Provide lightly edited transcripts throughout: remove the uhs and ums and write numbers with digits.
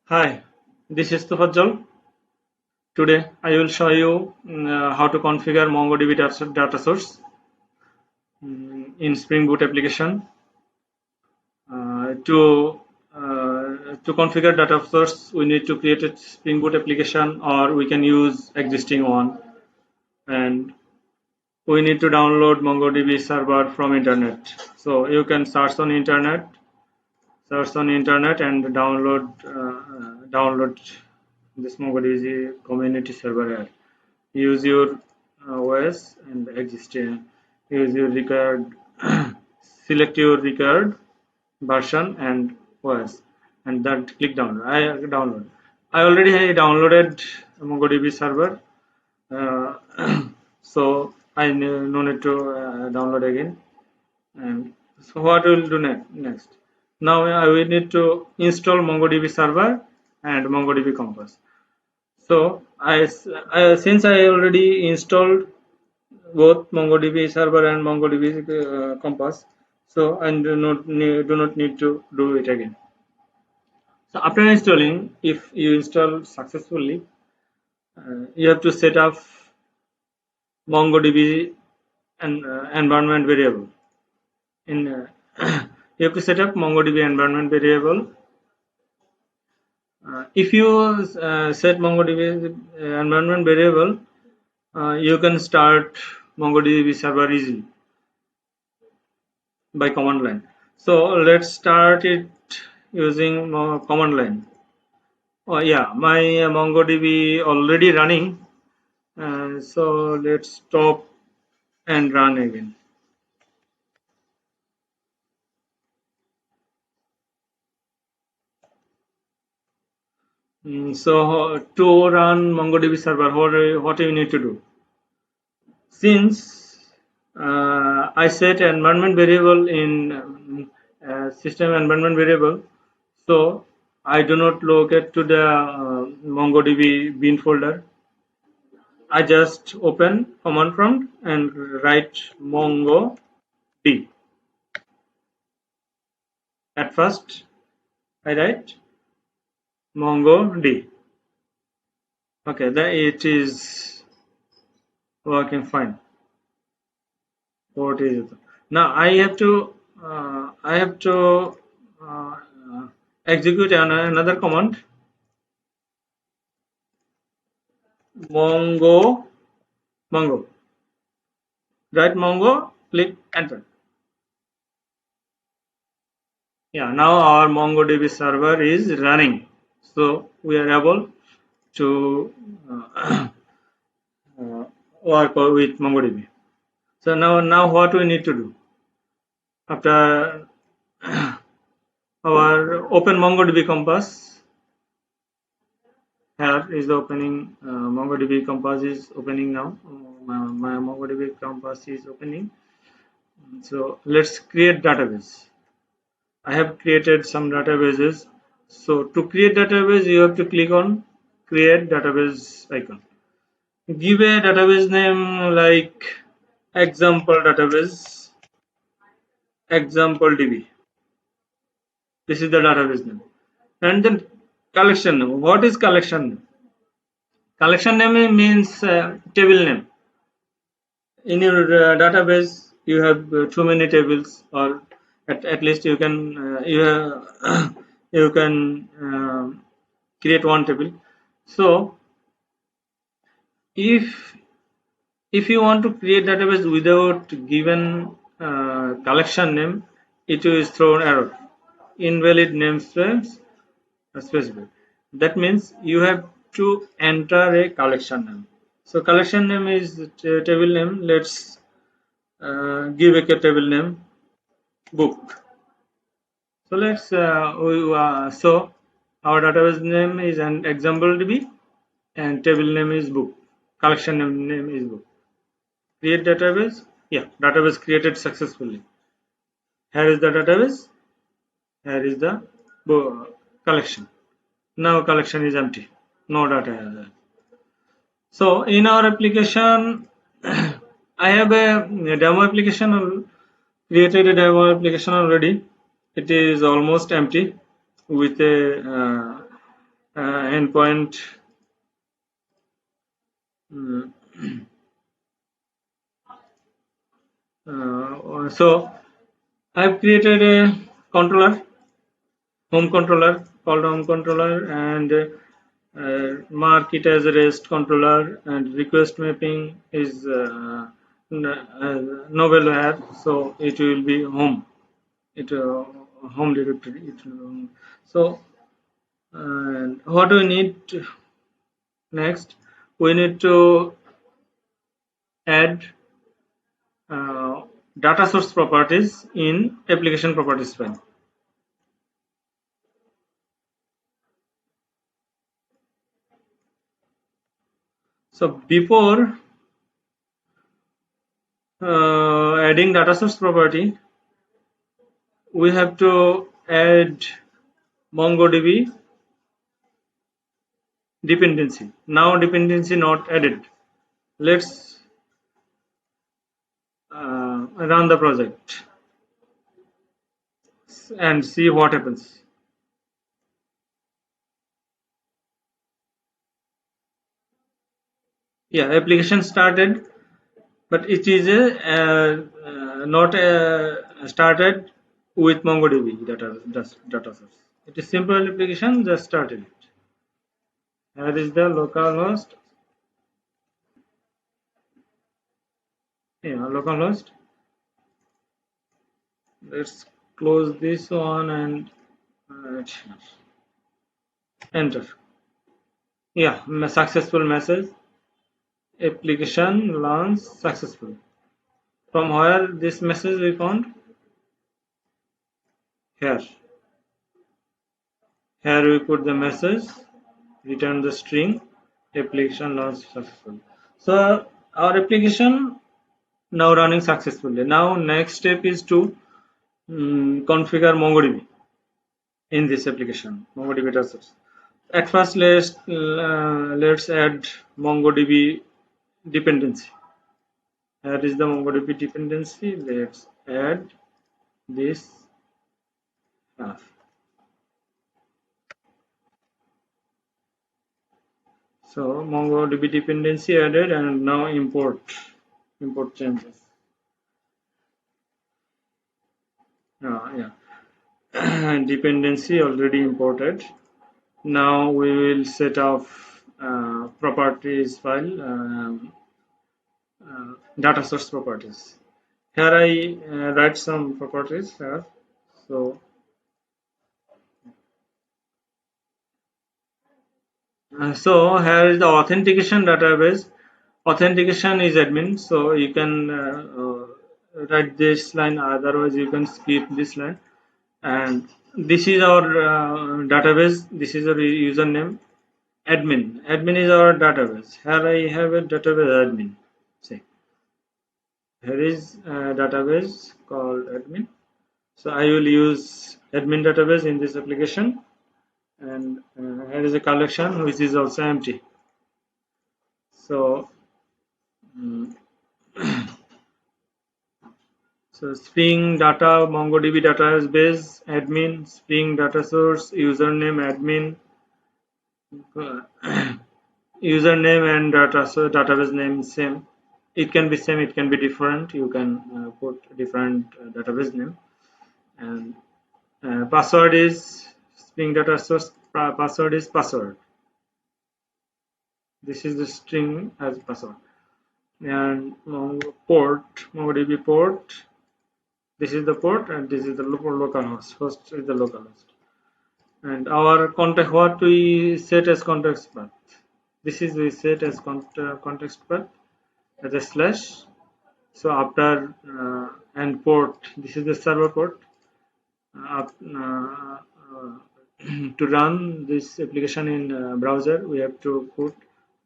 Hi, this is Tufajjal. Today I will show you how to configure MongoDB data source in Spring Boot application. To configure data source, we need to create a Spring Boot application, or we can use existing one, and we need to download MongoDB server from internet. So you can search on internet and download this MongoDB community server here. Use your OS and existing. Use your required select your required version and OS, and then click download. I already downloaded MongoDB server, so I no need to download again. And so what we'll do next? Now I will need to install MongoDB server and MongoDB Compass. So since I already installed both MongoDB server and MongoDB Compass, so I do not need to do it again. So after installing, if you install successfully, you have to set up MongoDB and environment variable. In you have to set up MongoDB environment variable. If you set MongoDB environment variable, you can start MongoDB server easily by command line. So let's start it using command line. Oh yeah, my MongoDB already running, so let's stop and run again. So to run MongoDB server, what you need to do? Since I set environment variable in system environment variable, so I do not locate to the MongoDB bin folder. I just open command prompt and write mongo d. At first I write mongo d. Okay, then it is working fine. What is it? Now I have to uh, execute another command, mongo. Write mongo, click enter. Yeah, now our MongoDB server is running, so we are able to work with MongoDB. So now what we need to do after our open MongoDB Compass. Here is the opening. MongoDB Compass is opening now. My MongoDB Compass is opening. So let's create database. I have created some databases. So to create database, you have to click on create database icon. Give a database name like example database, example DB. This is the database name. And then collection name. What is collection name? Collection name means table name. In your database, you have too many tables, or at least you can you can create one table. So if you want to create database without given collection name, it is thrown error, invalid namespace specified. That means you have to enter a collection name. So collection name is table name. Let's give a table name book. So let's so our database name is an example DB and table name is book. Collection name is book. Create database. Yeah, database created successfully. Here is the database. Here is the collection. Now collection is empty. No data. So in our application, I have a demo application, created a demo application already. It is almost empty with a endpoint. mm, so I've created a controller, home controller called home controller, and mark it as a REST controller, and request mapping is no value here, so it will be home. It home directory. So and what we need next? We need to add uh, data source properties in application properties file. So before adding data source property, we have to add MongoDB dependency. Now dependency not added. Let's run the project and see what happens. Yeah, application started, but it is not started with MongoDB data source. It is simple application, just started it. Here is the localhost. Yeah, localhost. Let's close this one and enter. Yeah, successful message. Application launch successful. From where this message we found? Here. Here we put the message, return the string, application launch successful. So our application now running successfully. Now next step is to configure MongoDB in this application, MongoDB data source. At first, let's add MongoDB dependency. Here is the MongoDB dependency. Let's add this path. So MongoDB dependency added, and now import changes. Yeah, dependency already imported. Now we will set up properties file, data source properties. Here I write some properties here. So here is the authentication database. Authentication is admin, so you can write this line. Otherwise, you can skip this line. And this is our database. This is our username. Admin is our database. Here I have a database admin. See, here is a database called admin. So I will use admin database in this application, and here is a collection which is also empty. So so Spring data, MongoDB database admin, Spring data source, username admin, username and database name same. It can be same, it can be different. You can put different database name. And password is Spring data source. Password is password. This is the string as password. And MongoDB port. This is the port, and this is the local host. Host is the local host. And our context, what we set as context path. This is we set as context path as a slash. So after and port, this is the server port. To run this application in browser, we have to put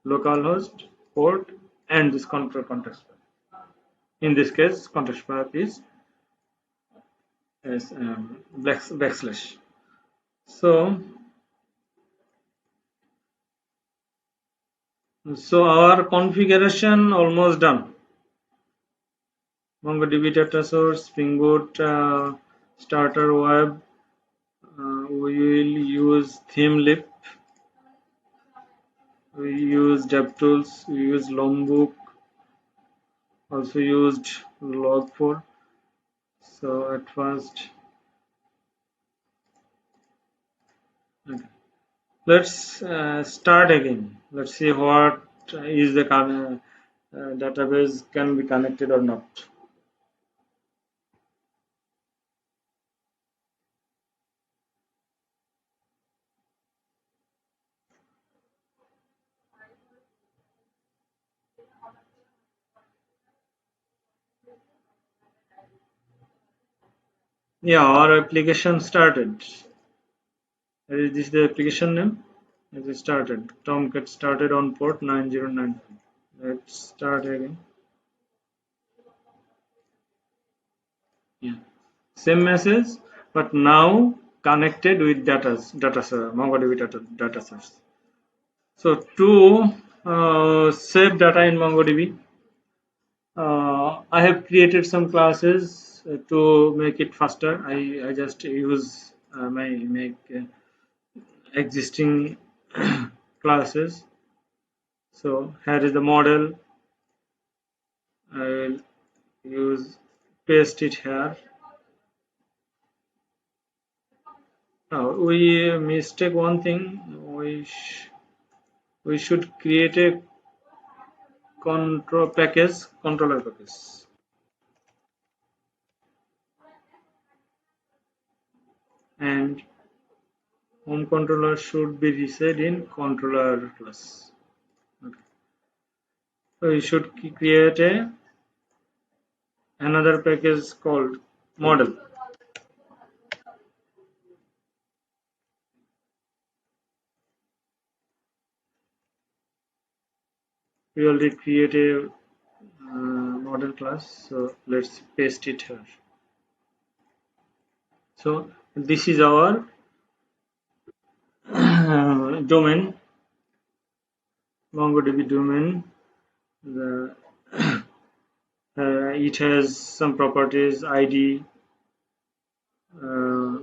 localhost port and this context path. In this case, context path is as backslash. So our configuration almost done. MongoDB data source, Spring Boot, starter web. We will use theme lib. We use DevTools, we use Logbook, also used Log4. So at first, okay. Let's start again. Let's see what is the database can be connected or not. Yeah, our application started. Is this the application name? It is started. Tomcat started on port 9095. Let's start again. Yeah. Same message, but now connected with MongoDB data source. So to save data in MongoDB, I have created some classes to make it faster. I just use my make existing classes. So here is the model. I will use paste it here. Now we mistake one thing. We should create a controller package, and home controller should be reset in controller class. Okay. So we should create another package called model. We already created a model class, so let's paste it here. So this is our domain, MongoDB domain. The, it has some properties: ID, uh,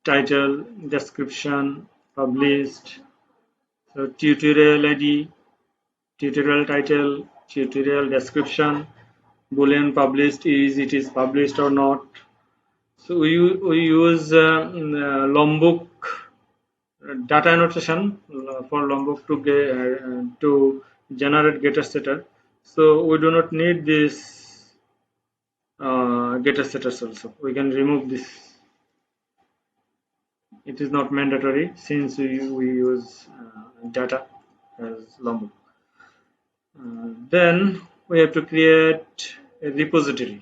title, description, published. So tutorial ID, tutorial title, tutorial description, boolean published is it is published or not. So we use Lombok data annotation for Lombok to generate getter setter. So we do not need this getter setters also. We can remove this. It is not mandatory since we use data as Lombok. Then we have to create a repository.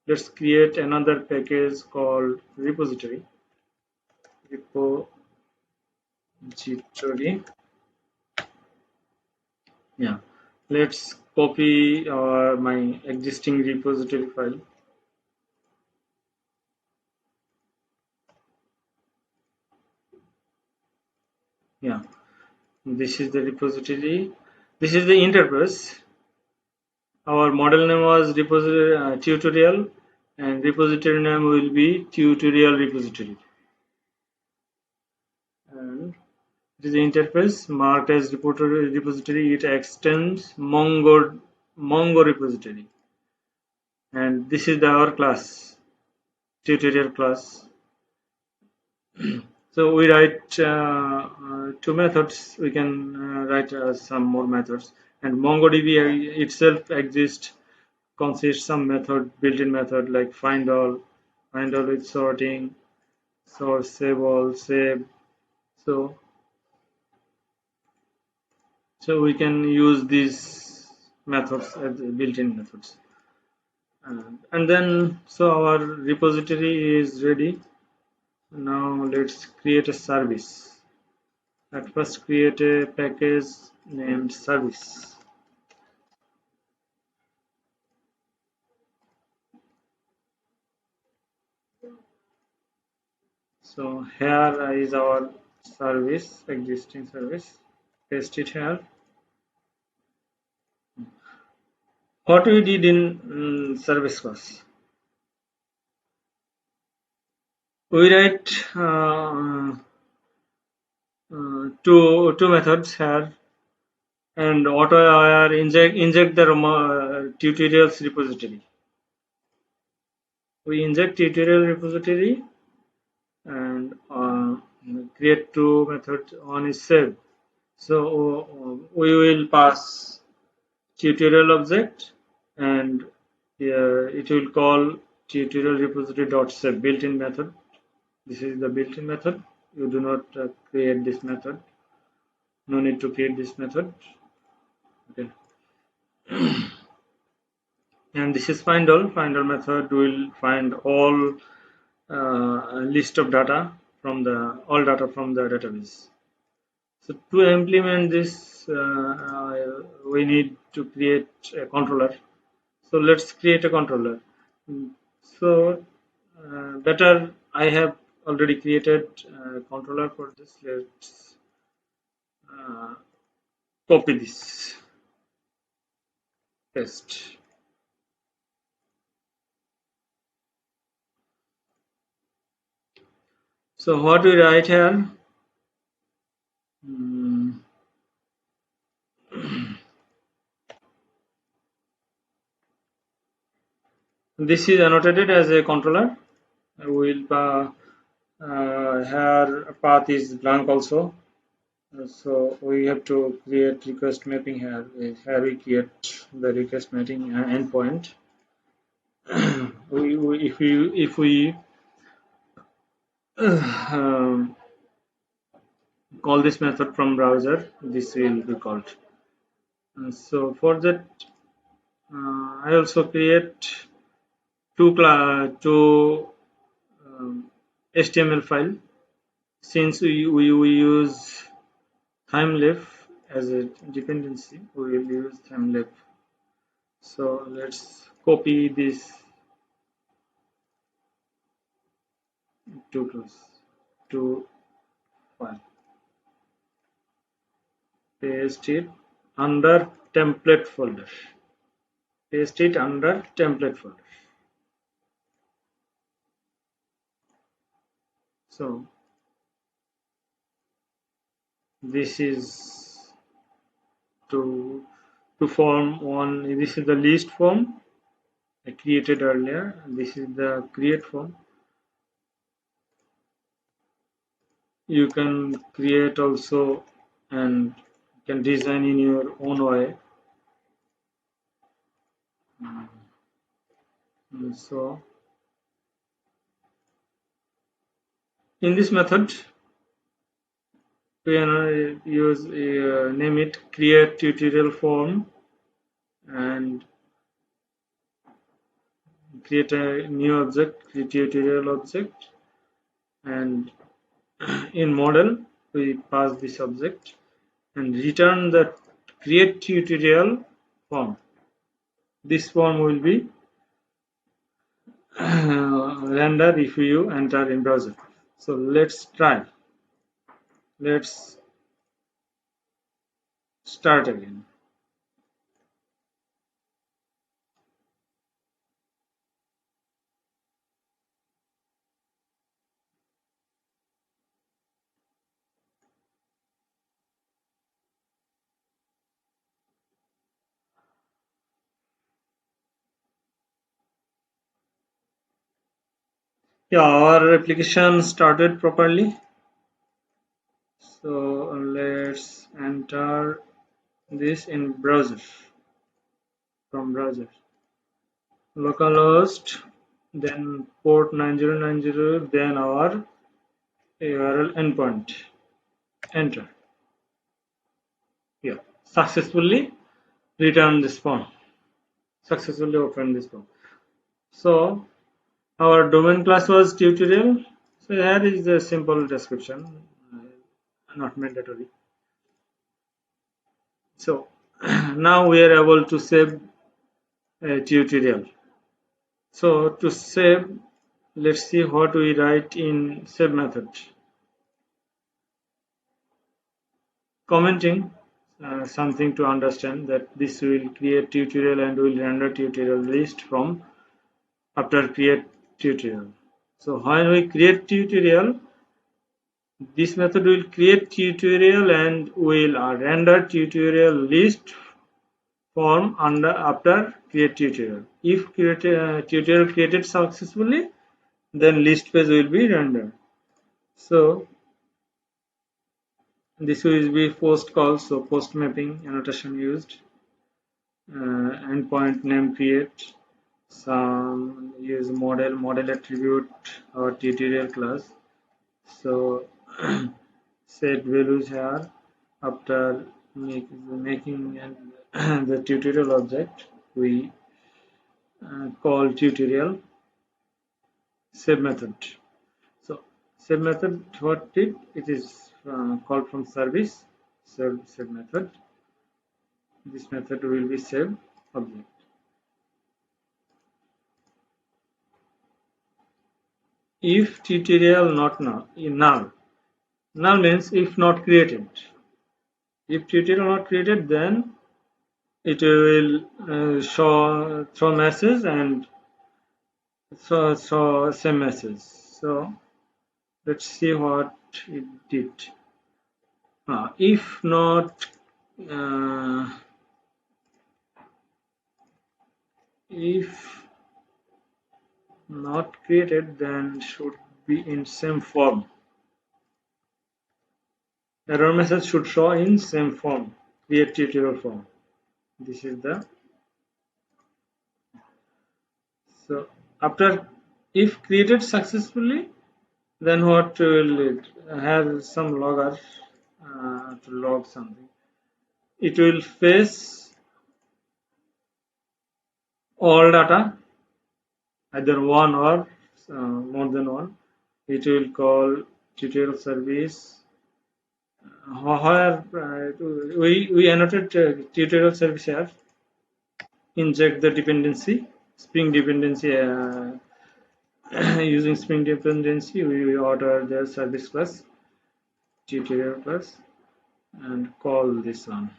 Let's create another package called repository. Repository. Yeah. Let's copy my existing repository file. Yeah. This is the repository. This is the interface. Our model name was repository tutorial, and repository name will be tutorial repository. And it is the interface marked as repository. It extends Mongo repository, and this is our class, tutorial class. So we write two methods. We can write some more methods, and MongoDB itself consists some method, built-in method like find all with sorting, sort, save all, save. So we can use these methods as built-in methods. And then our repository is ready. Now let's create a service. At first create a package named service. So here is our service, existing service. Paste it here. What we did in service class, we write two methods here. and auto IR inject the tutorials repository. We inject tutorial repository and create two methods. One is save. So we will pass tutorial object and it will call tutorial repository dot save built-in method. This is the built-in method. You do not create this method. No need to create this method. Okay. And this is find all. Find all method will find all list of data from the all data from the database. So to implement this, we need to create a controller. So let's create a controller. So better I have already created a controller for this. Let's copy this, paste. So what we write here? This is annotated as a controller. Will here path is blank also. So we have to create request mapping here. Here we create the request mapping endpoint. If we call this method from browser, this will be called. So for that, I also create two HTML file. Since we use TimeLive as a dependency, we will use TimeLive. So let's copy this to file, paste it under template folder. Paste it under template folder. So this is to form one. This is the list form I created earlier. This is the create form. You can create also and can design in your own way. So in this method, we use name it create tutorial form and create a new object, create tutorial object, and in model we pass this object and return the create tutorial form. This form will be rendered if you enter in browser. So let's try. Let's start again. Yeah, our application started properly. So let's enter this in browser, from browser. Localhost, then port 9090, then our URL endpoint. Enter. Yeah, successfully return this form. Successfully open this form. So our domain class was tutorial. So here is the simple description, not mandatory. So now we are able to save a tutorial. So to save, let's see what we write in save method. Commenting something to understand that this will create tutorial and will render tutorial list from after create tutorial. So when we create tutorial, This method will create tutorial and will render tutorial list form after create tutorial. If tutorial created successfully, then list page will be rendered. So this will be post call, so post mapping annotation used, endpoint name create, some use model attribute or tutorial class. So set values here after making the tutorial object. We call tutorial save method. So save method, what it is called from service save method. This method will be save object. If tutorial not null means if not created. If tutorial not created, then it will show throw message and so same message. So let's see what it did. If not uh, if not created, then should be in same form. Error message should show in same form, create tutorial form. This is the so after if created successfully, then what will it have some logger to log something. It will fetch all data, either one or more than one. It will call tutorial service. Where we annotate tutorial service here. Inject the dependency, Spring dependency. Using Spring dependency, we order the service class, tutorial class, and call this one.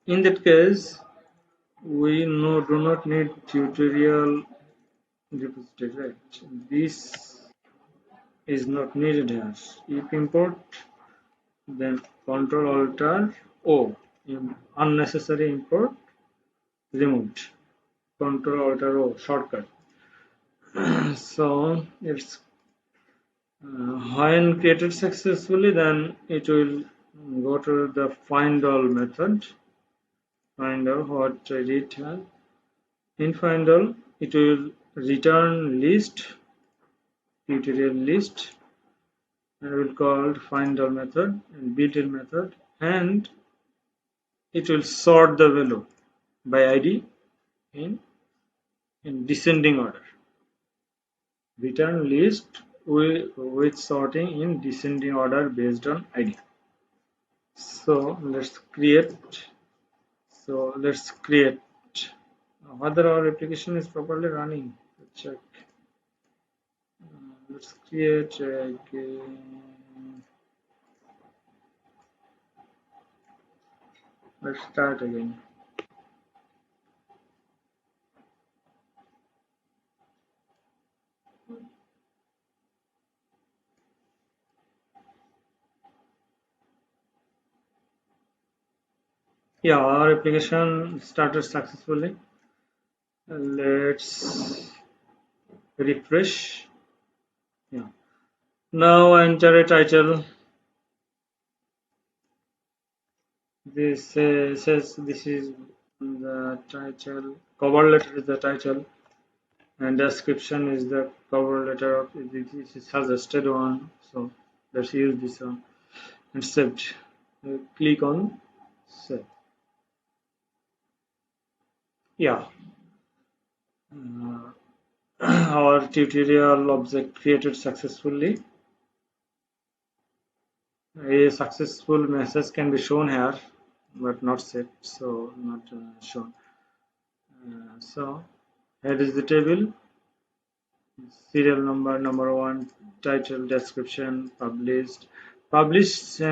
In that case, we do not need tutorial repository, right? This is not needed here. If import, then Control Alt O, unnecessary import removed. Control Alt O shortcut. So it's when created successfully, then it will go to the find all method. Find all what I did here. In find all, it will return list, tutorial list, and will call find all method and built-in method, and it will sort the value by ID in descending order. Return list with sorting in descending order based on ID. So let's create. Whether our application is properly running. Let's check. Let's create again. Let's start again. Yeah, our application started successfully. Let's refresh. Yeah. Now enter a title. This says this is the title. Cover letter is the title, and description is the cover letter of this is suggested one. So let's use this one and saved. Click on save. Yeah. Uh, our tutorial object created successfully. A successful message can be shown here, but not set, so not shown. So here is the table: serial number, number one, title, description, published. Published,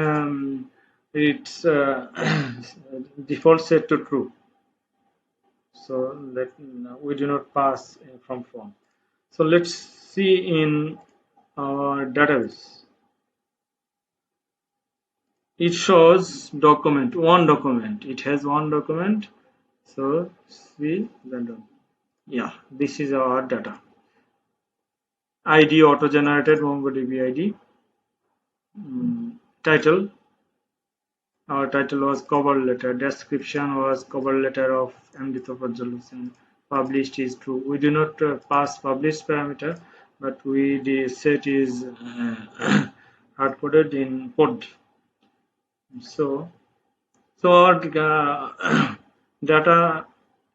it's default set to true, so that we do not pass from form. So let's see in our database. It shows one document. It has one document. So see random. Yeah, this is our data. ID auto generated MongoDB ID. Title. Our title was cover letter. Description was cover letter of MD resolution. Published is true. We do not pass published parameter, but the set is hard coded in code. So our data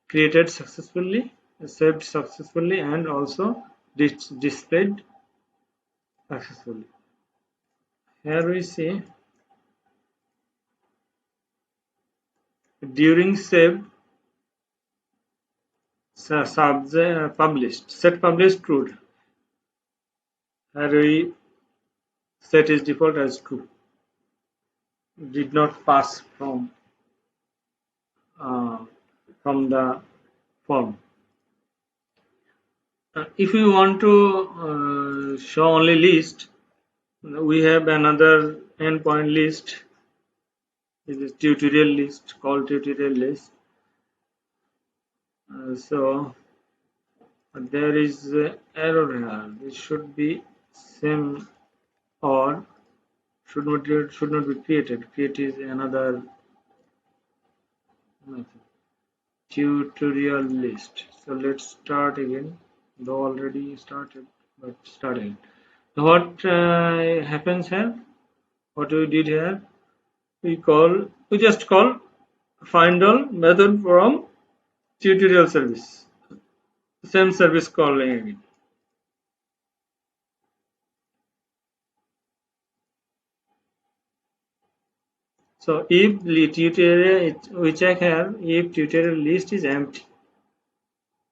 created successfully, saved successfully, and also displayed successfully. Here we see during save published set published CRUD. Here we set is default as true. Did not pass uh, from the form. If we want to show only list, we have another endpoint list. This is tutorial list called tutorial list. So there is error here. This should be same or should not be created. Create is another method. Tutorial list. So let's start again. Though already started, but start again. So what happens here? What we did here? We just call find all method from tutorial service. Same service calling again. So if the tutorial, we check here if tutorial list is empty,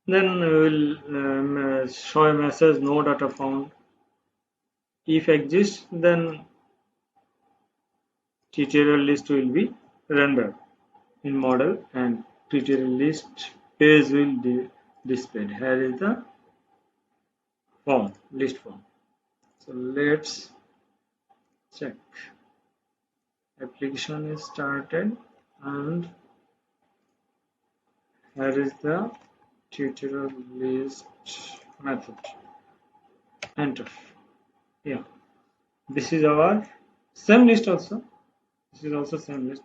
then we will show a message no data found. If exists, then tutorial list will be rendered in model and tutorial list page will be displayed. Here is the form, list form. So let's check. Application is started and here is the tutorial list method. Enter. Yeah, this is our same list also. This is also same list.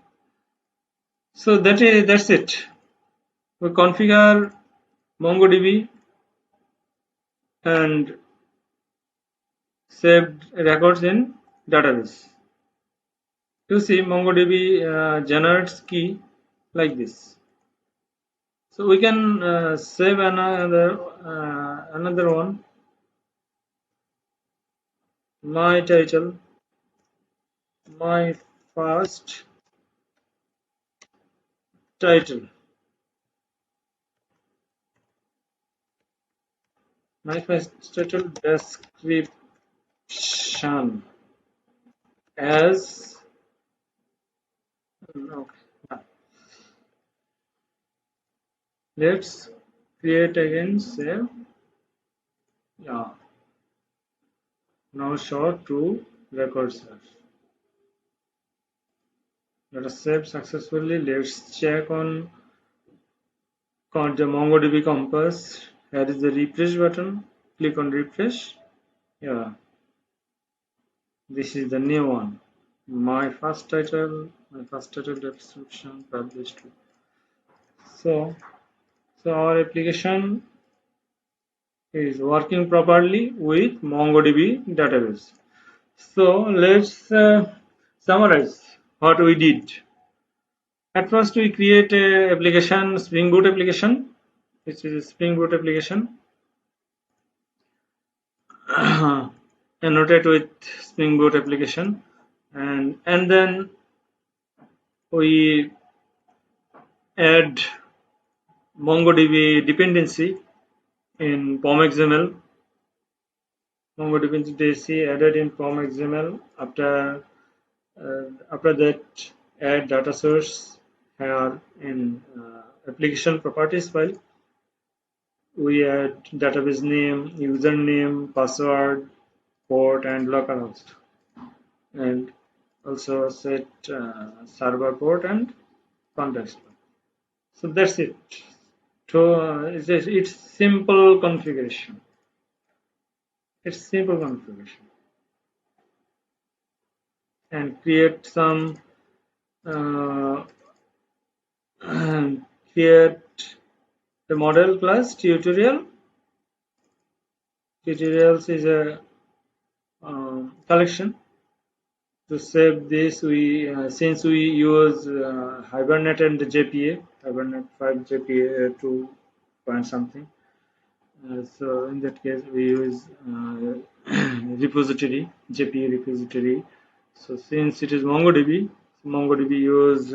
So that's it. We configure MongoDB and saved records in database. You see MongoDB generates key like this. So we can save another one. My title, my first title, my first title description as okay. Let's create again save. Yeah. Now show to records here. Let us save successfully. Let's check on the MongoDB compass. Here is the refresh button. Click on refresh. Yeah, this is the new one. My first title description published. So our application is working properly with MongoDB database. So let's summarize what we did. At first, we create a application, Spring Boot application, which is a Spring Boot application, annotate with Spring Boot application, and then we add MongoDB dependency in POM.XML. MongoDB dependency added in POM.XML. After that, add data source here in application properties file. We add database name, username, password, port and localhost, and also set server port and context. So that's it. So it's simple configuration. It's simple configuration, and create some uh, create the model class tutorial. Tutorials is a collection. To save this, we since we use Hibernate and the JPA, Hibernate 5 JPA 2 point something. So in that case, we use repository, JPA repository. So since it is MongoDB, MongoDB use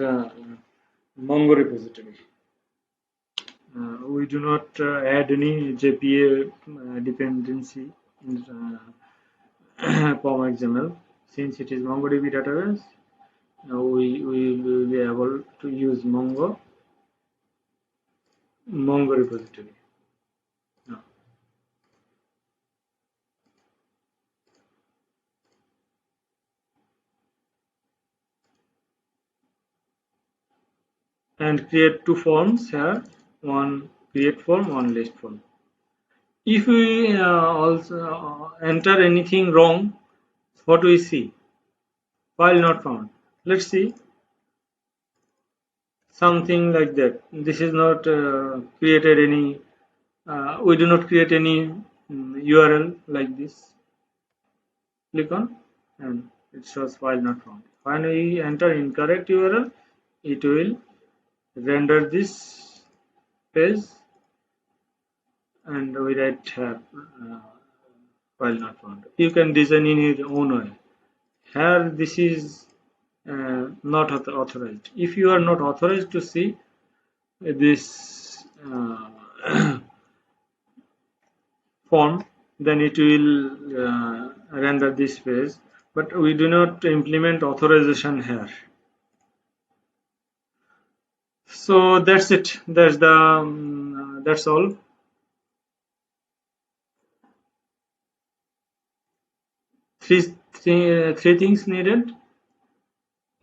Mongo repository. We do not add any JPA dependency in POM XML. Since it is MongoDB database, we will be able to use Mongo repository. Now, and create two forms here, one create form, one list form. If we also enter anything wrong, what we see? File not found. Let's see something like that. This is not created any. We do not create any URL like this. Click on and it shows file not found. When we enter incorrect URL, it will render this page and we write here file not found. You can design in your own way. Here this is not authorized. If you are not authorized to see this form, then it will render this page, but we do not implement authorization here. So that's it. That's all. Three things needed: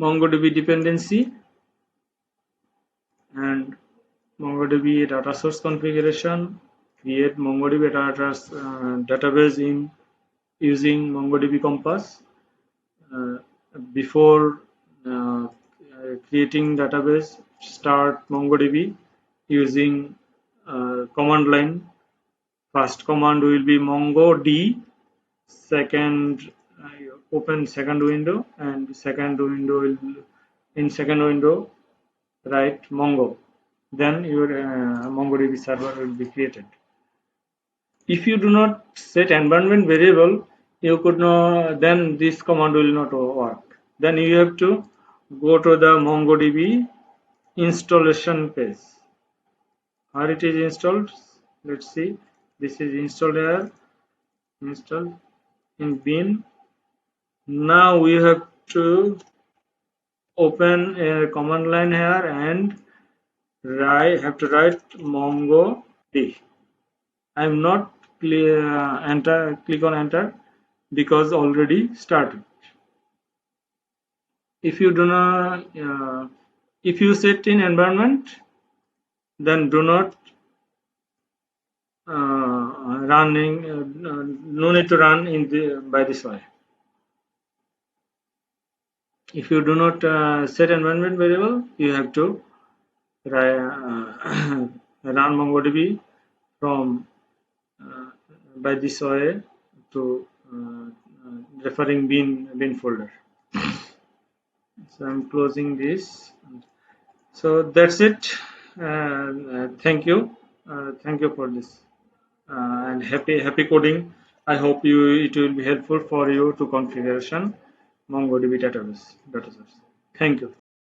MongoDB dependency and MongoDB data source configuration. Create MongoDB database in using MongoDB Compass. Before creating database, start MongoDB using command line. First command will be MongoD. Second, open second window, and second window will in second window write Mongo. Then your MongoDB server will be created. If you do not set environment variable, you could not. Then this command will not work. Then you have to go to the MongoDB installation page. Where it is installed? Let's see. This is installed here. Installed in bin. Now we have to open a command line here and have to write Mongo D. I am not click on enter because already started. If you do not if you set in environment, then do not running no need to run in by this way. If you do not set environment variable, you have to run MongoDB from by this way to referring bin folder. So I'm closing this. So that's it. Thank you for this and happy coding. I hope it will be helpful for you to configuration MongoDB database. Thank you.